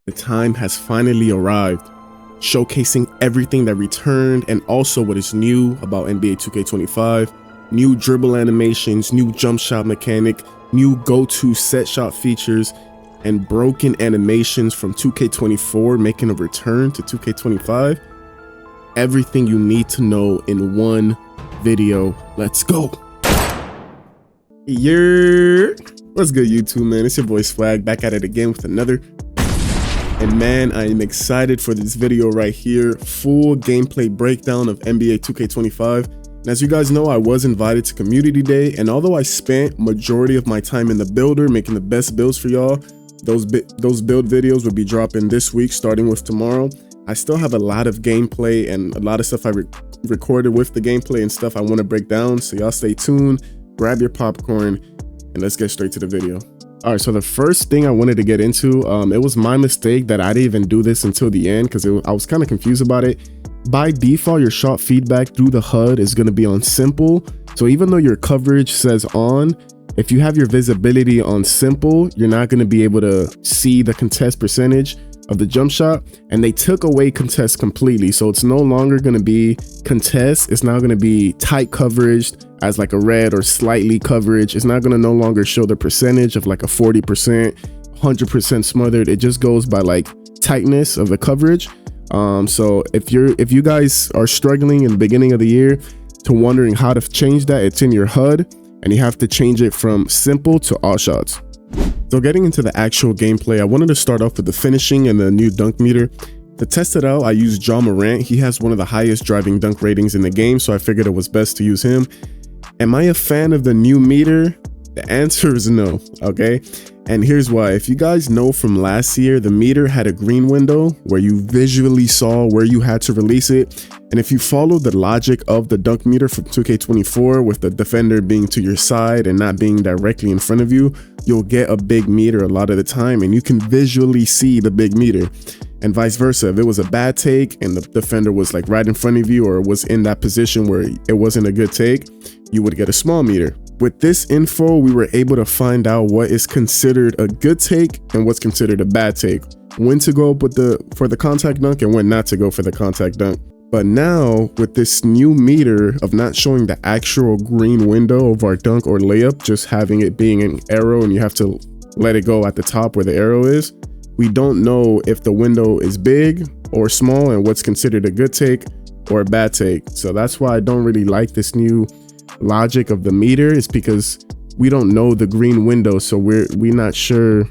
The time has finally arrived, showcasing everything that returned and also what is new about NBA 2K25, new dribble animations, new jump shot mechanic, new go-to set shot features, and broken animations from 2K24 making a return to 2K25. Everything you need to know in one video. Let's go. What's good, YouTube, man? It's your boy Swag back at it again with another. And man, I am excited for this video right here. Full gameplay breakdown of NBA 2K25. And as you guys know, I was invited to Community Day, and although I spent majority of my time in the builder making the best builds for y'all, those build videos will be dropping this week starting with tomorrow. I still have a lot of gameplay and a lot of stuff I recorded with the gameplay and stuff I want to break down, so y'all stay tuned, grab your popcorn, and let's get straight to the video. All right, so the first thing I wanted to get into, it was my mistake that I didn't even do this until the end because I was kind of confused about it. By default, your shot feedback through the HUD is going to be on simple. So even though your coverage says on, if you have your visibility on simple, you're not going to be able to see the contest percentage of the jump shot. And they took away contest completely. So it's no longer going to be contest. It's now going to be tight coverage as like a red or slightly coverage. It's not going to no longer show the percentage of like a 40%, 100% smothered. It just goes by like tightness of the coverage. So if you guys are struggling in the beginning of the year to wondering how to change that, it's in your HUD and you have to change it from simple to all shots. So getting into the actual gameplay, I wanted to start off with the finishing and the new dunk meter. To test it out, I used Ja Morant. He has one of the highest driving dunk ratings in the game, so I figured it was best to use him. Am I a fan of the new meter? The answer is no, okay? And here's why. If you guys know from last year, the meter had a green window where you visually saw where you had to release it. And if you follow the logic of the dunk meter from 2K24 with the defender being to your side and not being directly in front of you, you'll get a big meter a lot of the time and you can visually see the big meter. And vice versa, if it was a bad take and the defender was like right in front of you or was in that position where it wasn't a good take, you would get a small meter. With this info, we were able to find out what is considered a good take and what's considered a bad take, when to go for the contact dunk and when not to go for the contact dunk. But now with this new meter of not showing the actual green window of our dunk or layup, just having it being an arrow and you have to let it go at the top where the arrow is, we don't know if the window is big or small and what's considered a good take or a bad take. So that's why I don't really like this new logic of the meter, is because we don't know the green window. So we're not sure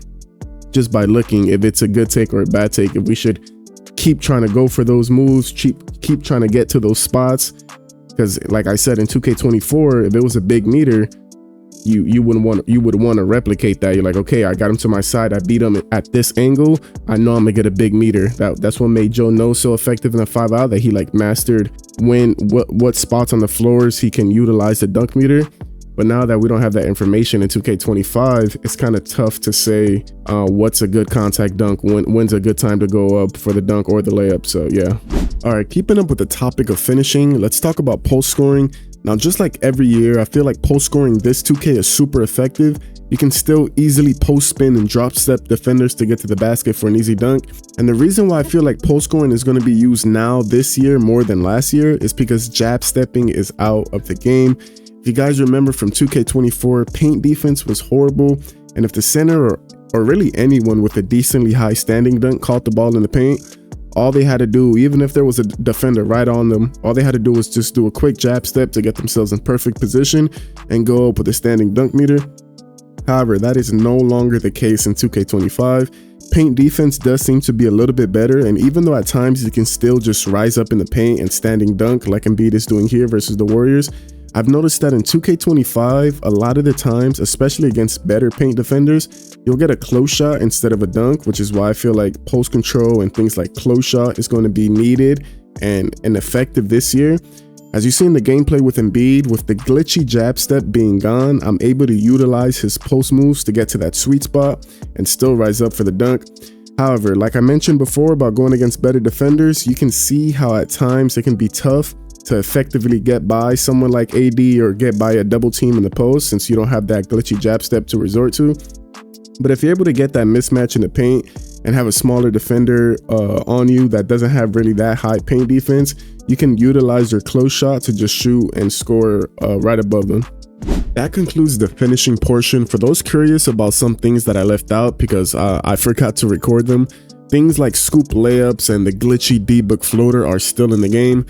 just by looking if it's a good take or a bad take, if we should keep trying to go for those moves, keep trying to get to those spots. Because like I said, in 2K24, if it was a big meter, you would want to replicate that. You're like, okay, I got him to my side, I beat him at this angle, I know I'm gonna get a big meter. That's what made Joe No so effective in the 5-out, that he like mastered what spots on the floors he can utilize the dunk meter. But now that we don't have that information in 2K25, it's kind of tough to say what's a good contact dunk, when's a good time to go up for the dunk or the layup. So yeah. All right, keeping up with the topic of finishing, let's talk about post scoring. Now, just like every year, I feel like post scoring this 2K is super effective. You can still easily post spin and drop step defenders to get to the basket for an easy dunk. And the reason why I feel like post scoring is going to be used now this year more than last year is because jab stepping is out of the game. If you guys remember from 2K24, paint defense was horrible. And if the center or really anyone with a decently high standing dunk caught the ball in the paint, all they had to do, even if there was a defender right on them, all they had to do was just do a quick jab step to get themselves in perfect position and go up with a standing dunk meter. However, that is no longer the case in 2K25. Paint defense does seem to be a little bit better, and even though at times you can still just rise up in the paint and standing dunk like Embiid is doing here versus the Warriors, I've noticed that in 2K25, a lot of the times, especially against better paint defenders, you'll get a close shot instead of a dunk, which is why I feel like post control and things like close shot is going to be needed and effective this year. As you see in the gameplay with Embiid, with the glitchy jab step being gone, I'm able to utilize his post moves to get to that sweet spot and still rise up for the dunk. However, like I mentioned before about going against better defenders, you can see how at times it can be tough to effectively get by someone like AD or get by a double team in the post, since you don't have that glitchy jab step to resort to. But if you're able to get that mismatch in the paint and have a smaller defender on you that doesn't have really that high paint defense, you can utilize your close shot to just shoot and score right above them. That concludes the finishing portion. For those curious about some things that I left out because I forgot to record them, things like scoop layups and the glitchy D-book floater are still in the game.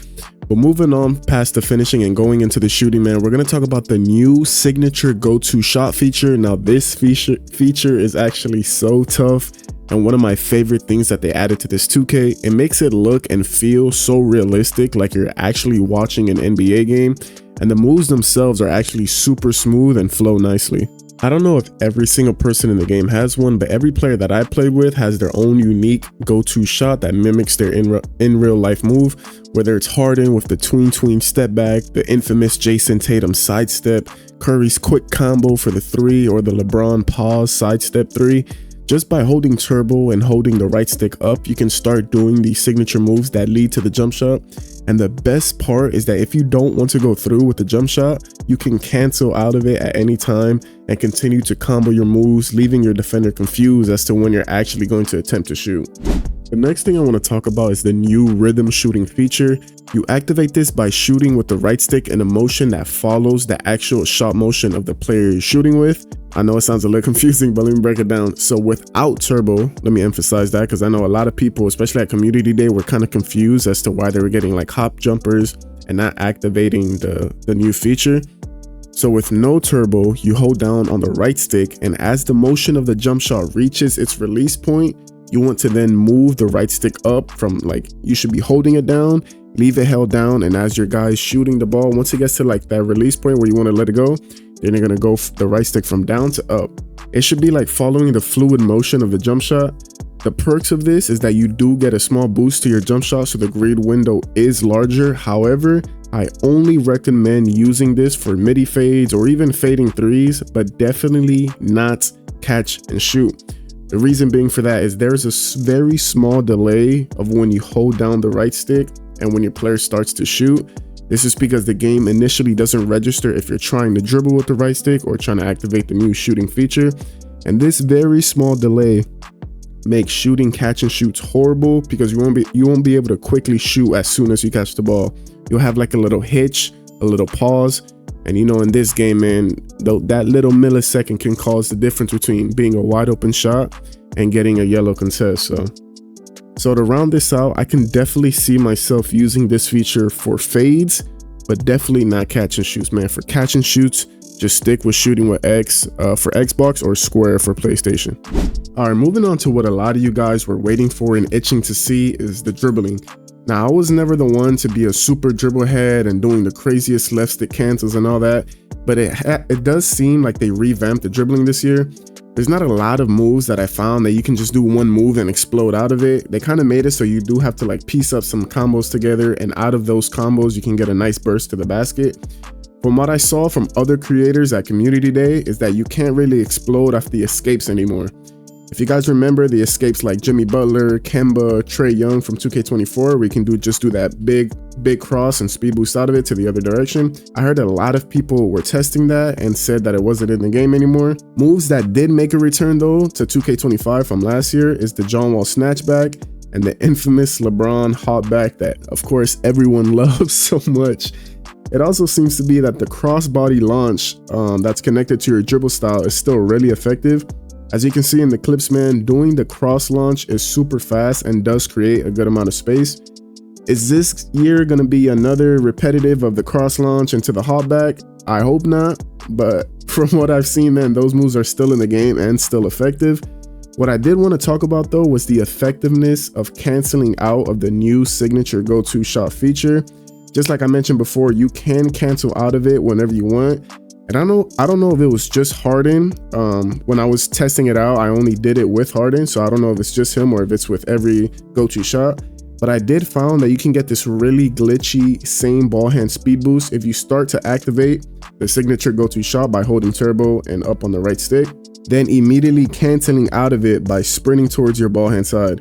But moving on past the finishing and going into the shooting, man, we're going to talk about the new signature go-to shot feature. Now, this feature is actually so tough and one of my favorite things that they added to this 2K. It makes it look and feel so realistic, like you're actually watching an NBA game, and the moves themselves are actually super smooth and flow nicely. I don't know if every single person in the game has one, but every player that I played with has their own unique go-to shot that mimics their in real life move, whether it's Harden with the tween step back, the infamous Jason Tatum sidestep, Curry's quick combo for the 3, or the LeBron pause sidestep 3. Just by holding turbo and holding the right stick up, you can start doing these signature moves that lead to the jump shot. And the best part is that if you don't want to go through with the jump shot, you can cancel out of it at any time and continue to combo your moves, leaving your defender confused as to when you're actually going to attempt to shoot. The next thing I want to talk about is the new rhythm shooting feature. You activate this by shooting with the right stick in a motion that follows the actual shot motion of the player you're shooting with. I know it sounds a little confusing, but let me break it down. So without turbo, let me emphasize that because I know a lot of people, especially at community day, were kind of confused as to why they were getting like hop jumpers and not activating the new feature. So with no turbo, you hold down on the right stick, and as the motion of the jump shot reaches its release point, you want to then move the right stick up from, like, you should be holding it down, leave it held down, and as your guy's shooting the ball, once it gets to like that release point where you want to let it go, then you're going to go the right stick from down to up. It should be like following the fluid motion of the jump shot. The perks of this is that you do get a small boost to your jump shot, so the grid window is larger. However, I only recommend using this for midi fades or even fading threes, but definitely not catch and shoot. The reason being for that is there's a very small delay of when you hold down the right stick and when your player starts to shoot. This is because the game initially doesn't register if you're trying to dribble with the right stick or trying to activate the new shooting feature. And this very small delay makes shooting catch and shoots horrible because you won't be able to quickly shoot as soon as you catch the ball. You'll have like a little hitch, a little pause. And you know, in this game, man, that little millisecond can cause the difference between being a wide open shot and getting a yellow contest. So to round this out, I can definitely see myself using this feature for fades, but definitely not catch and shoots, man. For catch and shoots, just stick with shooting with X for Xbox or square for PlayStation. All right, moving on to what a lot of you guys were waiting for and itching to see is the dribbling. Now, I was never the one to be a super dribble head and doing the craziest left stick cancels and all that, but it does seem like they revamped the dribbling this year. There's not a lot of moves that I found that you can just do one move and explode out of it. They kind of made it so you do have to like piece up some combos together, and out of those combos, you can get a nice burst to the basket. From what I saw from other creators at Community Day is that you can't really explode off the escapes anymore. If you guys remember the escapes like Jimmy Butler, Kemba, Trae Young from 2K24, we can just do that big cross and speed boost out of it to the other direction. I heard a lot of people were testing that and said that it wasn't in the game anymore. Moves that did make a return though to 2K25 from last year is the John Wall snatchback and the infamous LeBron hopback that of course everyone loves so much. It also seems to be that the crossbody launch that's connected to your dribble style is still really effective. As you can see in the clips, man, doing the cross launch is super fast and does create a good amount of space. Is this year going to be another repetitive of the cross launch into the hopback? I hope not, but from what I've seen, man, those moves are still in the game and still effective. What I did want to talk about though was the effectiveness of canceling out of the new signature go-to shot feature. Just like I mentioned before, you can cancel out of it whenever you want. And I don't know if it was just Harden. When I was testing it out, I only did it with Harden, so I don't know if it's just him or if it's with every go-to shot. But I did found that you can get this really glitchy same ball hand speed boost if you start to activate the signature go-to shot by holding turbo and up on the right stick, then immediately canceling out of it by sprinting towards your ball hand side.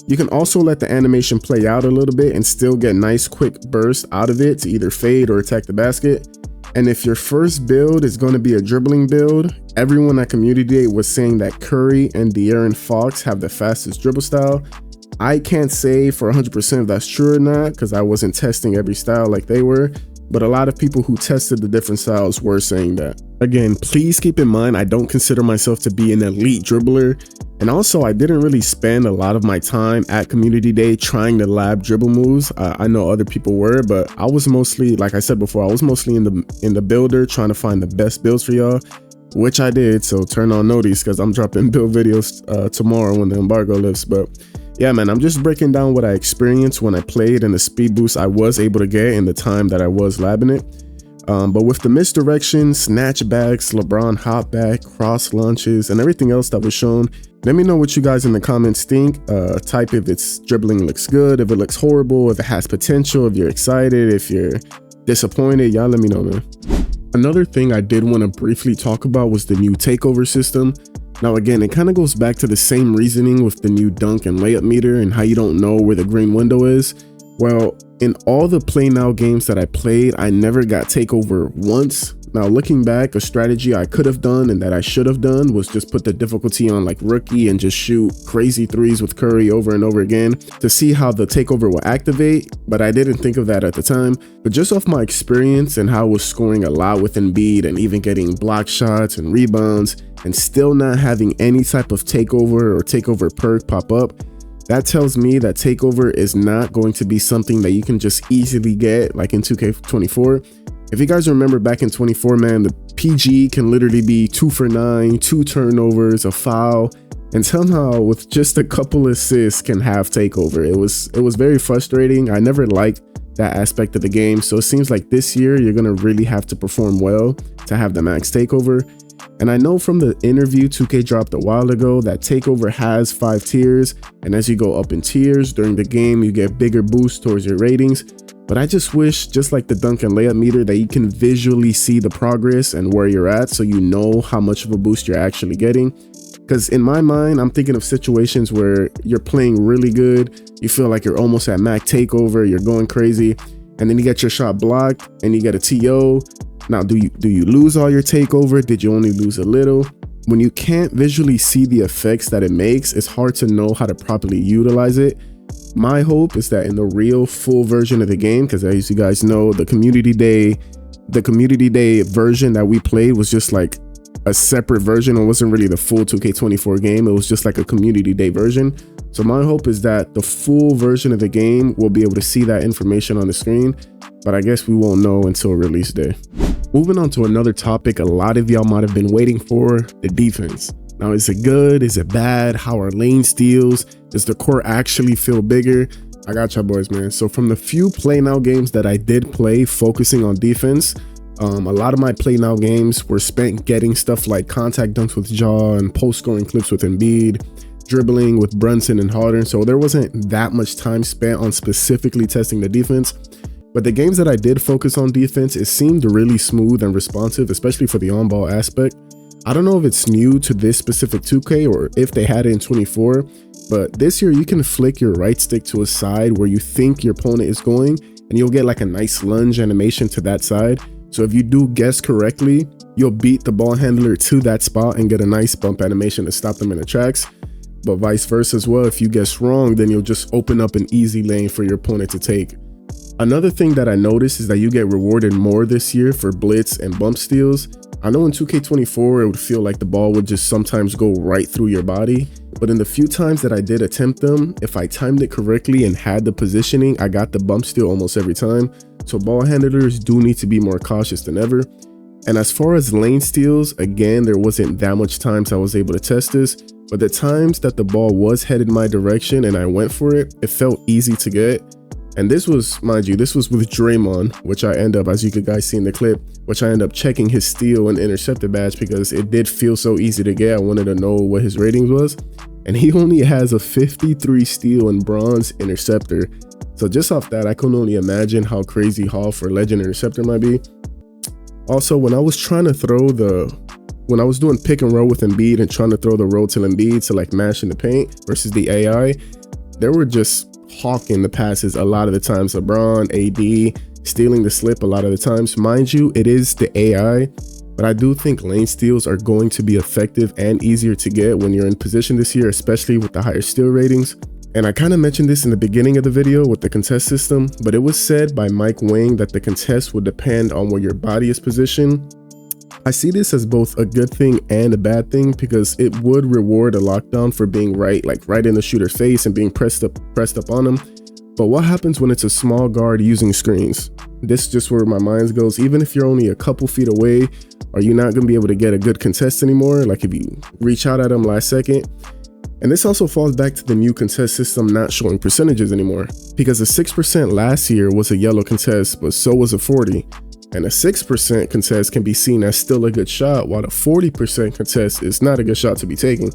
You can also let the animation play out a little bit and still get nice quick bursts out of it to either fade or attack the basket. And if your first build is going to be a dribbling build, everyone at Community Day was saying that Curry and De'Aaron Fox have the fastest dribble style. I can't say for 100% if that's true or not, because I wasn't testing every style like they were, but a lot of people who tested the different styles were saying that. Again, please keep in mind, I don't consider myself to be an elite dribbler. And also, I didn't really spend a lot of my time at Community Day trying to lab dribble moves. I know other people were, but I was mostly, like I said before, I was mostly in the builder trying to find the best builds for y'all, which I did. So turn on notice because I'm dropping build videos tomorrow when the embargo lifts. But yeah, man, I'm just breaking down what I experienced when I played and the speed boost I was able to get in the time that I was labbing it. But with the misdirection, snatchbacks, LeBron hopback, cross launches, and everything else that was shown, let me know what you guys in the comments think. Type if it's dribbling looks good, if it looks horrible, if it has potential, if you're excited, if you're disappointed. Y'all let me know, man. Another thing I did want to briefly talk about was the new takeover system. Now again, it kind of goes back to the same reasoning with the new dunk and layup meter and how you don't know where the green window is. Well, in all the play now games that I played, I never got takeover once. Now looking back, a strategy I could have done and that I should have done was just put the difficulty on like rookie and just shoot crazy threes with Curry over and over again to see how the takeover will activate, but I didn't think of that at the time. But just off my experience and how I was scoring a lot with Embiid and even getting block shots and rebounds and still not having any type of takeover or takeover perk pop up, that tells me that takeover is not going to be something that you can just easily get like in 2K24. If you guys remember back in 24, man, the PG can literally be 2 for 9, 2 turnovers, a foul, and somehow with just a couple assists can have takeover. It was very frustrating. I never liked that aspect of the game. So it seems like this year you're gonna really have to perform well to have the max takeover. And I know from the interview 2K dropped a while ago that takeover has 5 tiers, and as you go up in tiers during the game, you get bigger boosts towards your ratings. But I just wish, just like the dunk and layup meter, that you can visually see the progress and where you're at so you know how much of a boost you're actually getting. Because in my mind, I'm thinking of situations where you're playing really good, you feel like you're almost at max takeover, you're going crazy, and then you get your shot blocked and you get a TO. Now, do you lose all your takeover? Did you only lose a little? When you can't visually see the effects that it makes, it's hard to know how to properly utilize it. My hope is that in the real full version of the game, because as you guys know, the community day version that we played was just like a separate version. It wasn't really the full 2K24 game. It was just like a community day version. So my hope is that the full version of the game will be able to see that information on the screen, but I guess we won't know until release day. Moving on to another topic a lot of y'all might have been waiting for, the defense. Now, is it good? Is it bad? How are lane steals? Does the court actually feel bigger? I got y'all boys, man. So from the few play now games that I did play focusing on defense, a lot of my play now games were spent getting stuff like contact dunks with Ja and post scoring clips with Embiid, dribbling with Brunson and Harden. So there wasn't that much time spent on specifically testing the defense. But the games that I did focus on defense, it seemed really smooth and responsive, especially for the on-ball aspect. I don't know if it's new to this specific 2K or if they had it in 24, but this year you can flick your right stick to a side where you think your opponent is going, and you'll get like a nice lunge animation to that side. So if you do guess correctly, you'll beat the ball handler to that spot and get a nice bump animation to stop them in the tracks. But vice versa as well, if you guess wrong, then you'll just open up an easy lane for your opponent to take. Another thing that I noticed is that you get rewarded more this year for blitz and bump steals. I know in 2K24 it would feel like the ball would just sometimes go right through your body, but in the few times that I did attempt them, if I timed it correctly and had the positioning, I got the bump steal almost every time. So ball handlers do need to be more cautious than ever. And as far as lane steals, again, there wasn't that much times I was able to test this, but the times that the ball was headed my direction and I went for it, it felt easy to get. And this was, mind you, this was with Draymond, which I end up, as you guys see in the clip, which I end up checking his steal and interceptor badge because it did feel so easy to get. I wanted to know what his ratings was. And he only has a 53 steal and bronze interceptor. So just off that, I can only imagine how crazy Hall for legend interceptor might be. Also, when I was trying to when I was doing pick and roll with Embiid and trying to throw the roll to Embiid to like mash in the paint versus the AI, they were just hawking the passes a lot of the times. LeBron, AD, stealing the slip a lot of the times. Mind you, it is the AI, but I do think lane steals are going to be effective and easier to get when you're in position this year, especially with the higher steal ratings. And I kind of mentioned this in the beginning of the video with the contest system, but it was said by Mike Wang that the contest would depend on where your body is positioned. I see this as both a good thing and a bad thing because it would reward a lockdown for being right in the shooter's face and being pressed up on him. But what happens when it's a small guard using screens? This is just where my mind goes. Even if you're only a couple feet away, are you not going to be able to get a good contest anymore? Like if you reach out at him last second. And this also falls back to the new contest system not showing percentages anymore, because a 6% last year was a yellow contest, but so was a 40. And a 6% contest can be seen as still a good shot, while a 40% contest is not a good shot to be taking.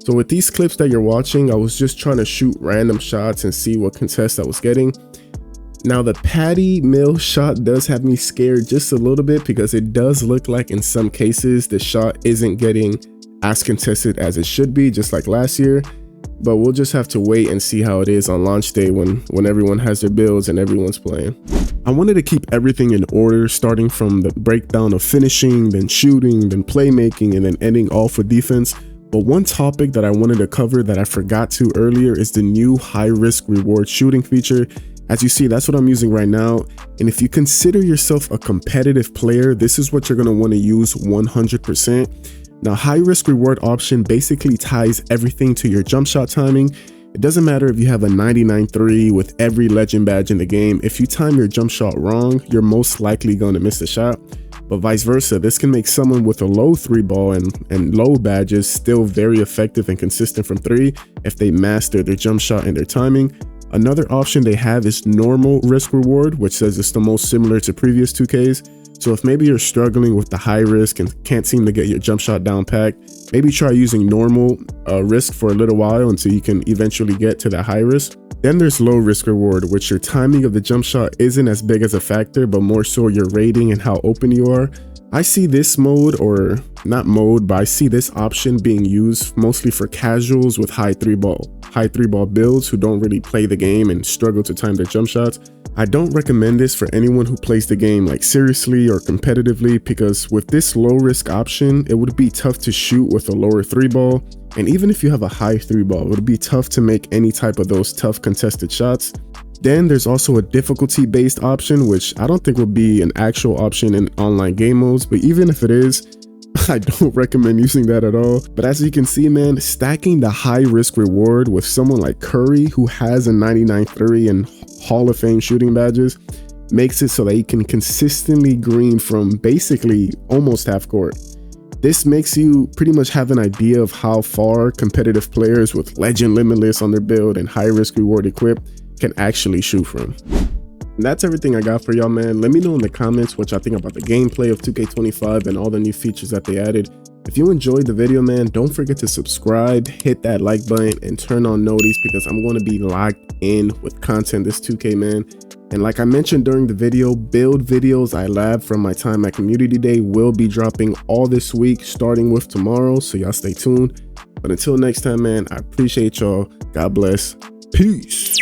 So with these clips that you're watching, I was just trying to shoot random shots and see what contest I was getting. Now the Patty Mills shot does have me scared just a little bit, because it does look like in some cases the shot isn't getting as contested as it should be, just like last year. But we'll just have to wait and see how it is on launch day when everyone has their builds and everyone's playing. I wanted to keep everything in order, starting from the breakdown of finishing, then shooting, then playmaking, and then ending all for defense. But one topic that I wanted to cover that I forgot to earlier is the new high risk reward shooting feature. As you see, that's what I'm using right now. And if you consider yourself a competitive player, this is what you're going to want to use 100%. Now, high risk reward option basically ties everything to your jump shot timing. It doesn't matter if you have a 99.3 with every legend badge in the game. If you time your jump shot wrong, you're most likely going to miss the shot. But vice versa, this can make someone with a low 3 ball and low badges still very effective and consistent from 3 if they master their jump shot and their timing. Another option they have is normal risk reward, which says it's the most similar to previous 2Ks. So if maybe you're struggling with the high risk and can't seem to get your jump shot down packed, maybe try using normal risk for a little while until you can eventually get to that high risk. Then there's low risk reward, which your timing of the jump shot isn't as big as a factor, but more so your rating and how open you are. I see this mode, or not mode, but I see this option being used mostly for casuals with high three ball builds who don't really play the game and struggle to time their jump shots. I don't recommend this for anyone who plays the game like seriously or competitively, because with this low risk option, it would be tough to shoot with a lower 3 ball. And even if you have a high 3 ball, it would be tough to make any type of those tough contested shots. Then there's also a difficulty based option, which I don't think will be an actual option in online game modes, but even if it is, I don't recommend using that at all. But as you can see, man, stacking the high risk reward with someone like Curry, who has a 99.3 and Hall of Fame shooting badges, makes it so that he can consistently green from basically almost half court. This makes you pretty much have an idea of how far competitive players with Legend Limitless on their build and high risk reward equipped can actually shoot from. And that's everything I got for y'all, man. Let me know in the comments what y'all think about the gameplay of 2K25 and all the new features that they added. If you enjoyed the video, man, don't forget to subscribe, hit that like button, and turn on notifications, because I'm going to be locked in with content this 2K, man. And like I mentioned during the video, build videos I lab from my time at Community Day will be dropping all this week, starting with tomorrow, so y'all stay tuned. But until next time, man, I appreciate y'all. God bless. Peace.